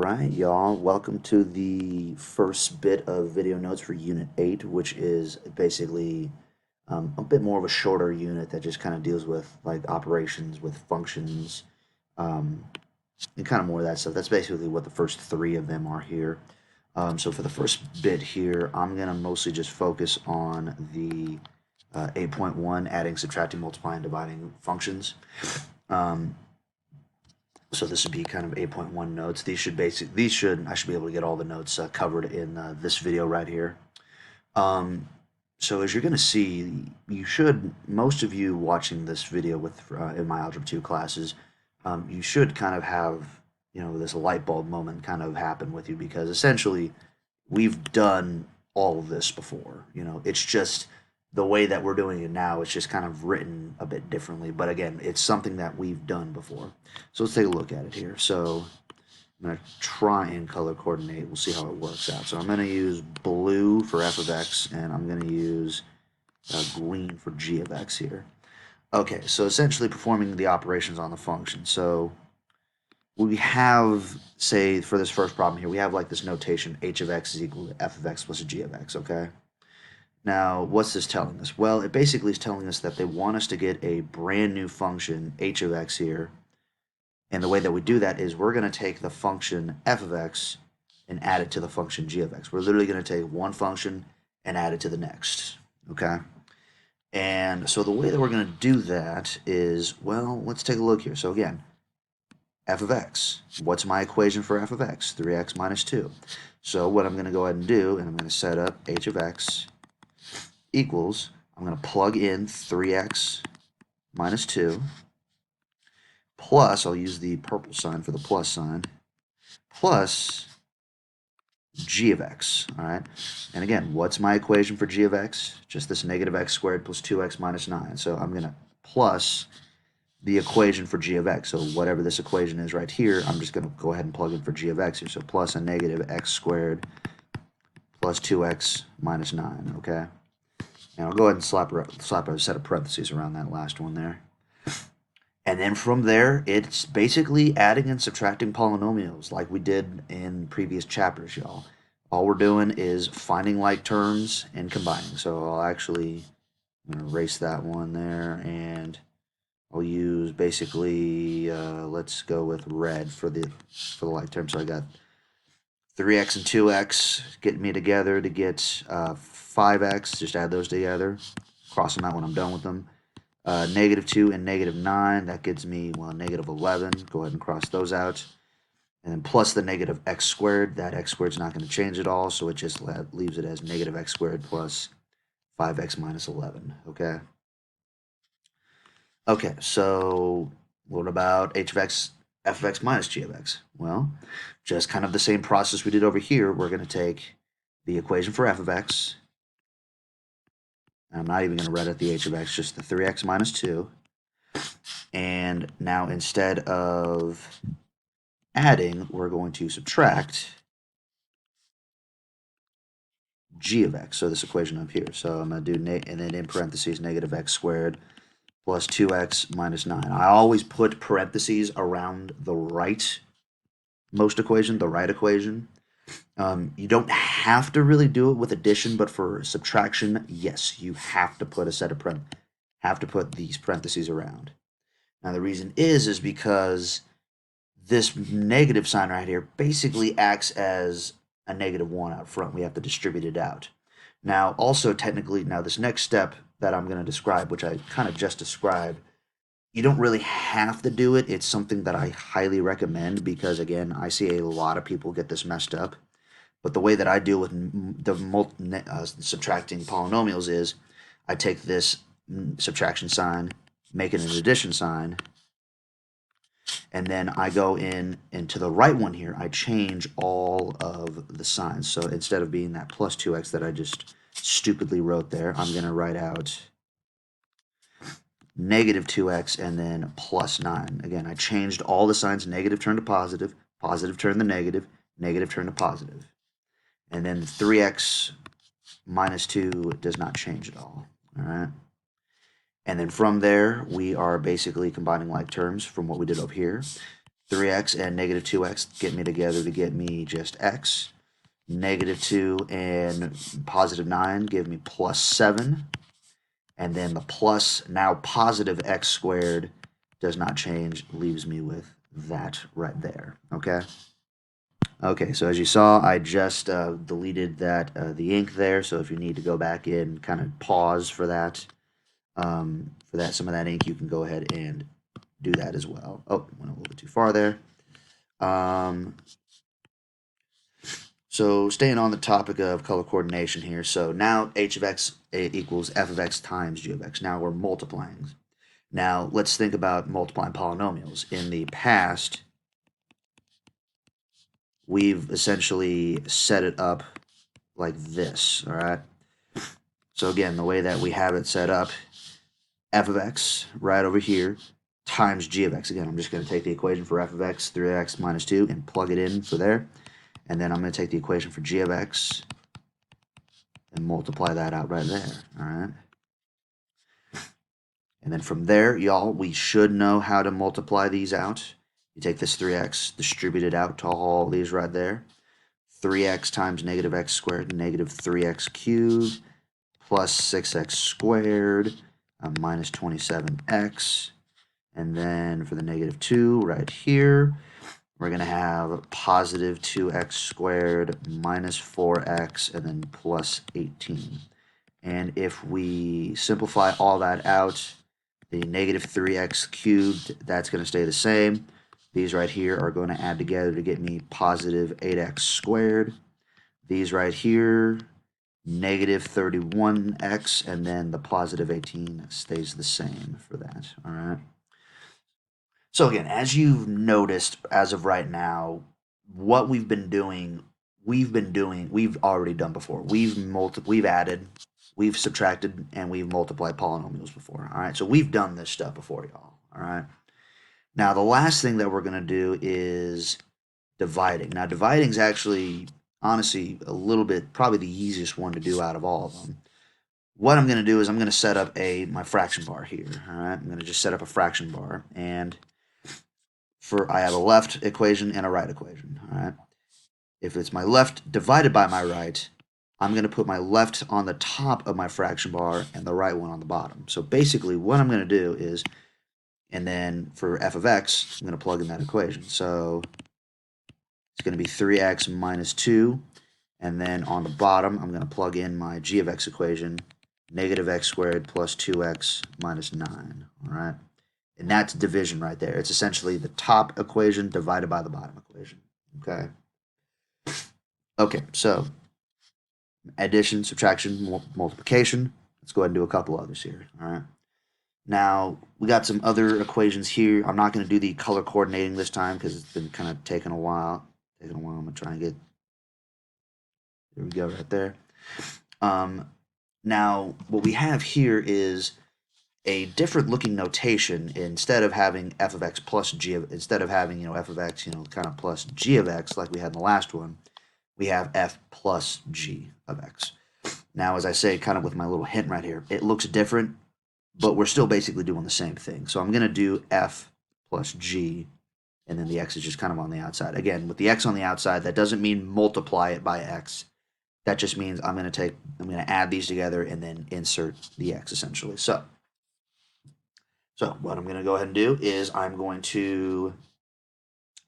Alright, y'all. Welcome to the first bit of video notes for Unit 8, which is basically a bit more of a shorter unit that just kind of deals with like operations with functions um, and kind of more of that stuff. That's basically what the first three of them are here. So for the first bit here, I'm going to mostly just focus on the 8.1 adding, subtracting, multiplying, dividing functions. So this would be kind of 8.1 notes. I should be able to get all the notes covered in this video right here. So as you're going to see, most of you watching this video with in my Algebra 2 classes, you should kind of have, this light bulb moment kind of happen with you because essentially we've done all of this before. It's just the way that we're doing it now, it's just kind of written a bit differently. But again, it's something that we've done before. So let's take a look at it here. So I'm going to try and color coordinate. We'll see how it works out. So I'm going to use blue for f of x, and I'm going to use green for g of x here. Okay, so essentially performing the operations on the function. So we have, say, for this first problem here, we have like this notation, h of x is equal to f of x plus g of x, okay? Now, what's this telling us? Well, it basically is telling us that they want us to get a brand new function, h of x here. And the way that we do that is we're going to take the function f of x and add it to the function g of x. We're literally going to take one function and add it to the next, okay? And so the way that we're going to do that is, well, let's take a look here. So again, f of x. What's my equation for f of x? 3x minus 2. So what I'm going to go ahead and do, and I'm going to set up h of x equals, I'm going to plug in 3x minus 2 plus, I'll use the purple sign for the plus sign, plus g of x, all right? And again, what's my equation for g of x? Just this negative x squared plus 2x minus 9. So I'm going to plus the equation for g of x. So whatever this equation is right here, I'm just going to go ahead and plug in for g of x here. So plus a negative x squared plus 2x minus 9, okay? And I'll go ahead and slap a set of parentheses around that last one there. And then from there, it's basically adding and subtracting polynomials like we did in previous chapters, y'all. All we're doing is finding like terms and combining. So I'm going to erase that one there, and I'll use basically, let's go with red for the like term. So I got 3x and 2x getting me together to get 5x. Just add those together. Cross them out when I'm done with them. Negative 2 and negative 9. That gives me, well, negative 11. Go ahead and cross those out. And then plus the negative x squared. That x squared is not going to change at all, so it just leaves it as negative x squared plus 5x minus 11. Okay? Okay, so what about h of x, f of x minus g of x? Well, just kind of the same process we did over here. We're going to take the equation for f of x. I'm not even going to write out the h of x, just the 3x minus 2. And now instead of adding, we're going to subtract g of x. So this equation up here. So I'm going to do, and then in parentheses, negative x squared plus 2x minus 9. I always put parentheses around the rightmost equation, the right equation. You don't have to really do it with addition, but for subtraction, yes, you have to put these parentheses around. Now the reason is because this negative sign right here basically acts as a negative 1 out front. We have to distribute it out. Now also technically, now this next step that I'm going to describe, which I kind of just described, you don't really have to do it. It's something that I highly recommend because, again, I see a lot of people get this messed up. But the way that I deal with subtracting polynomials is I take this subtraction sign, make it an addition sign, and then I go in, and to the right one here, I change all of the signs. So instead of being that plus 2x that I just stupidly wrote there, I'm going to write out negative 2x and then plus 9. Again, I changed all the signs. Negative turned to positive, positive turned to negative, negative turned to positive. And then 3x minus 2 does not change at all. All right. And then from there, we are basically combining like terms from what we did up here. 3x and negative 2x get me together to get me just x. Negative 2 and positive 9 give me plus 7. And then the plus, now positive x squared, does not change, leaves me with that right there, okay? Okay, so as you saw, I just deleted that the ink there, so if you need to go back in, kind of pause for that, some of that ink, you can go ahead and do that as well. Oh, went a little bit too far there. So staying on the topic of color coordination here, so now h of x equals f of x times g of x. Now we're multiplying. Now let's think about multiplying polynomials. In the past, we've essentially set it up like this, all right? So again, the way that we have it set up, f of x right over here times g of x. Again, I'm just going to take the equation for f of x, 3x minus 2, and plug it in for there. And then I'm going to take the equation for g of x and multiply that out right there, all right? And then from there, y'all, we should know how to multiply these out. You take this 3x, distribute it out to all these right there. 3x times negative x squared, negative 3x cubed, plus 6x squared, minus 27x. And then for the negative 2 right here, we're going to have positive 2x squared minus 4x and then plus 18. And if we simplify all that out, the negative 3x cubed, that's going to stay the same. These right here are going to add together to get me positive 8x squared. These right here, negative 31x, and then the positive 18 stays the same for that, all right? So again, as you've noticed as of right now, what we've already done before. We've added, we've subtracted, and we've multiplied polynomials before. All right, so we've done this stuff before, y'all. All right. Now the last thing that we're gonna do is dividing. Now dividing is actually, honestly, a little bit probably the easiest one to do out of all of them. What I'm gonna do is I'm gonna set up my fraction bar here. All right, I'm gonna just set up a fraction bar, and I have a left equation and a right equation. All right. If it's my left divided by my right, I'm going to put my left on the top of my fraction bar and the right one on the bottom. So basically what I'm going to do is, and then for f of x, I'm going to plug in that equation. So it's going to be 3x minus 2. And then on the bottom, I'm going to plug in my g of x equation, negative x squared plus 2x minus 9. All right. And that's division right there. It's essentially the top equation divided by the bottom equation. Okay. Okay, so addition, subtraction, multiplication. Let's go ahead and do a couple others here, all right? Now, we got some other equations here. I'm not going to do the color coordinating this time because it's been kind of taking a while. I'm going to try and get, there we go, right there. Now, what we have here is a different looking notation. Instead of having f of x plus g of, instead of having, f of x, kind of plus g of x like we had in the last one, we have f plus g of x. Now, as I say, kind of with my little hint right here, it looks different, but we're still basically doing the same thing. So I'm going to do f plus g, and then the x is just kind of on the outside. Again, with the x on the outside, that doesn't mean multiply it by x. That just means I'm going to add these together and then insert the x essentially. So what I'm going to go ahead and do is I'm going to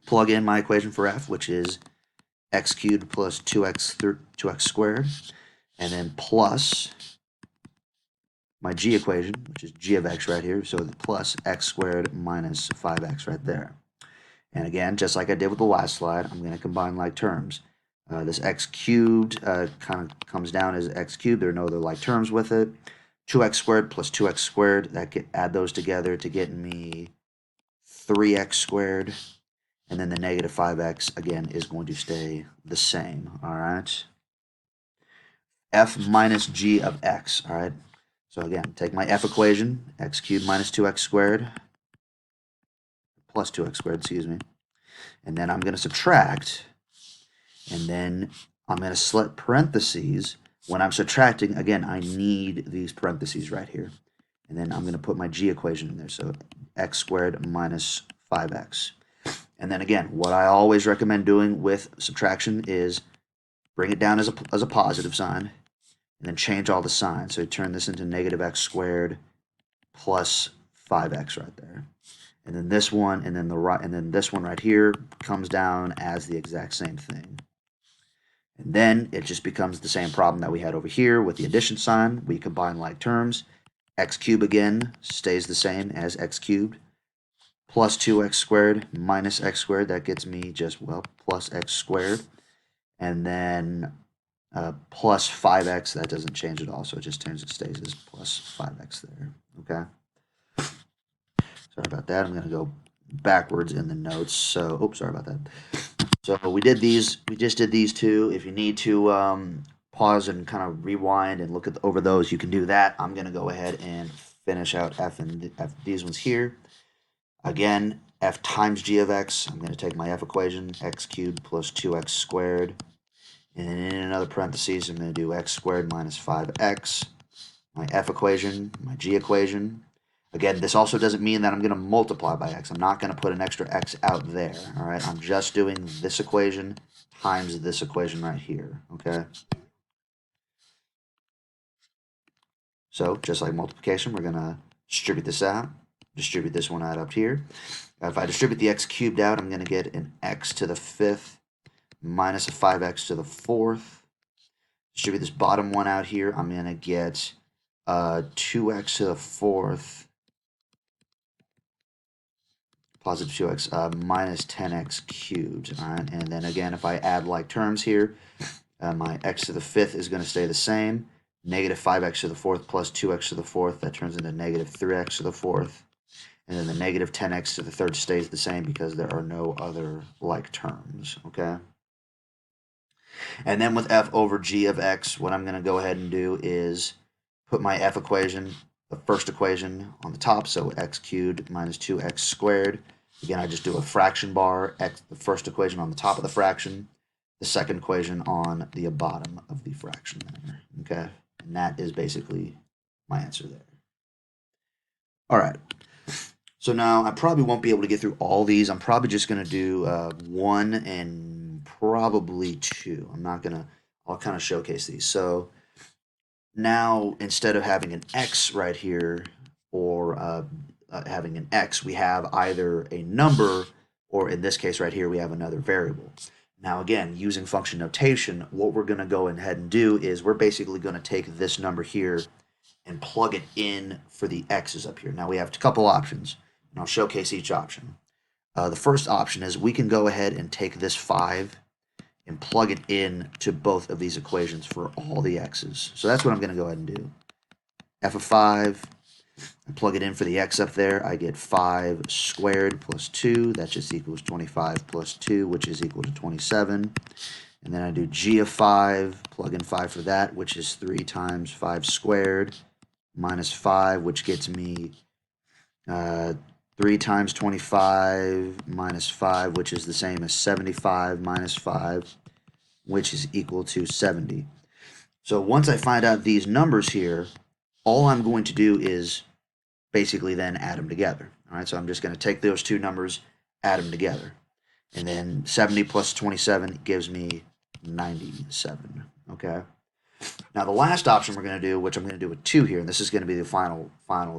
plug in my equation for f, which is x cubed plus 2x squared, and then plus my g equation, which is g of x right here, so the plus x squared minus 5x right there. And again, just like I did with the last slide, I'm going to combine like terms. This x cubed kind of comes down as x cubed. There are no other like terms with it. 2x squared plus 2x squared, add those together to get me 3x squared. And then the negative 5x, again, is going to stay the same, all right? F minus g of x, all right? So again, take my f equation, x cubed minus 2x squared, plus 2x squared, excuse me. And then I'm going to subtract, and then I'm going to slit parentheses. When I'm subtracting, again, I need these parentheses right here. And then I'm going to put my g equation in there, so x squared minus 5x. And then again, what I always recommend doing with subtraction is bring it down as a positive sign, and then change all the signs. So turn this into negative x squared plus 5x right there. And then this one, and then this one right here comes down as the exact same thing. And then it just becomes the same problem that we had over here with the addition sign. We combine like terms. X cubed again stays the same as x cubed. Plus 2x squared minus x squared, that gets me just, well, plus x squared. And then plus 5x, that doesn't change at all, so it just stays as plus 5x there, okay? Sorry about that, I'm going to go backwards in the notes, so, oops, sorry about that. So we just did these two. If you need to pause and kind of rewind and look over those, you can do that. I'm going to go ahead and finish out these ones here. Again, f times g of x, I'm going to take my f equation, x cubed plus 2x squared. And then in another parentheses, I'm going to do x squared minus 5x. My f equation, my g equation. Again, this also doesn't mean that I'm going to multiply by x. I'm not going to put an extra x out there, all right? I'm just doing this equation times this equation right here, okay? So, just like multiplication, we're going to distribute this out, distribute this one out up here. If I distribute the x cubed out, I'm going to get an x to the 5th minus a 5x to the 4th. Distribute this bottom one out here, I'm going to get 2x to the 4th positive 2x minus 10x cubed. All right, and then again, if I add like terms here, my x to the 5th is going to stay the same. Negative 5x to the 4th plus 2x to the 4th, that turns into negative 3x to the 4th. And then the negative 10x to the 3rd stays the same because there are no other like terms, okay? And then with f over g of x, what I'm going to go ahead and do is put my f equation, the first equation, on the top, so x cubed minus 2x squared. Again, I just do a fraction bar, the first equation on the top of the fraction, the second equation on the bottom of the fraction there, okay? And that is basically my answer there. All right. So now I probably won't be able to get through all these. I'm probably just going to do 1 and probably 2. I'm not going to, I'll kind of showcase these. So now instead of having an x right here or having an x, we have either a number or in this case right here, we have another variable. Now again, using function notation, what we're going to go ahead and do is we're basically going to take this number here and plug it in for the x's up here. Now we have a couple options, and I'll showcase each option. The first option is we can go ahead and take this 5 and plug it in to both of these equations for all the x's. So that's what I'm going to go ahead and do. F of 5, I plug it in for the x up there. I get 5 squared plus 2. That just equals 25 plus 2, which is equal to 27. And then I do g of 5, plug in 5 for that, which is 3 times 5 squared minus 5, which gets me 3 times 25 minus 5, which is the same as 75 minus 5, which is equal to 70. So once I find out these numbers here, all I'm going to do is basically then add them together. All right, so I'm just going to take those two numbers, add them together. And then 70 plus 27 gives me 97, okay? Now the last option we're going to do, which I'm going to do with 2 here, and this is going to be the final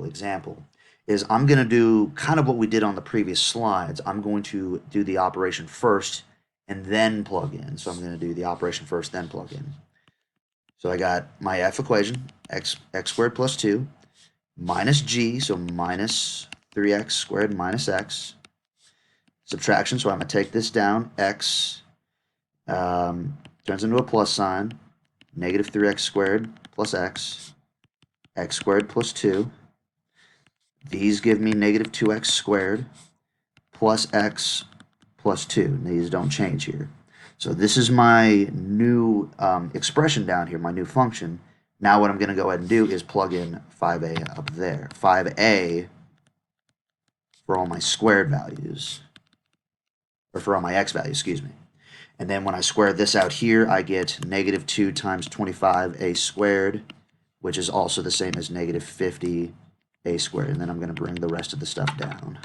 example, is I'm going to do kind of what we did on the previous slides. I'm going to do the operation first and then plug in. So I'm going to do the operation first, then plug in. So I got my f equation, x squared plus 2, minus g, so minus 3x squared minus x. Subtraction, so I'm going to take this down. X turns into a plus sign. Negative 3x squared plus x squared plus 2. These give me negative 2x squared plus x plus 2. These don't change here. So this is my new expression down here, my new function. Now what I'm going to go ahead and do is plug in 5a up there. 5a for all my squared values, or for all my x values, excuse me. And then when I square this out here, I get negative 2 times 25a squared, which is also the same as negative 50a squared. And then I'm going to bring the rest of the stuff down.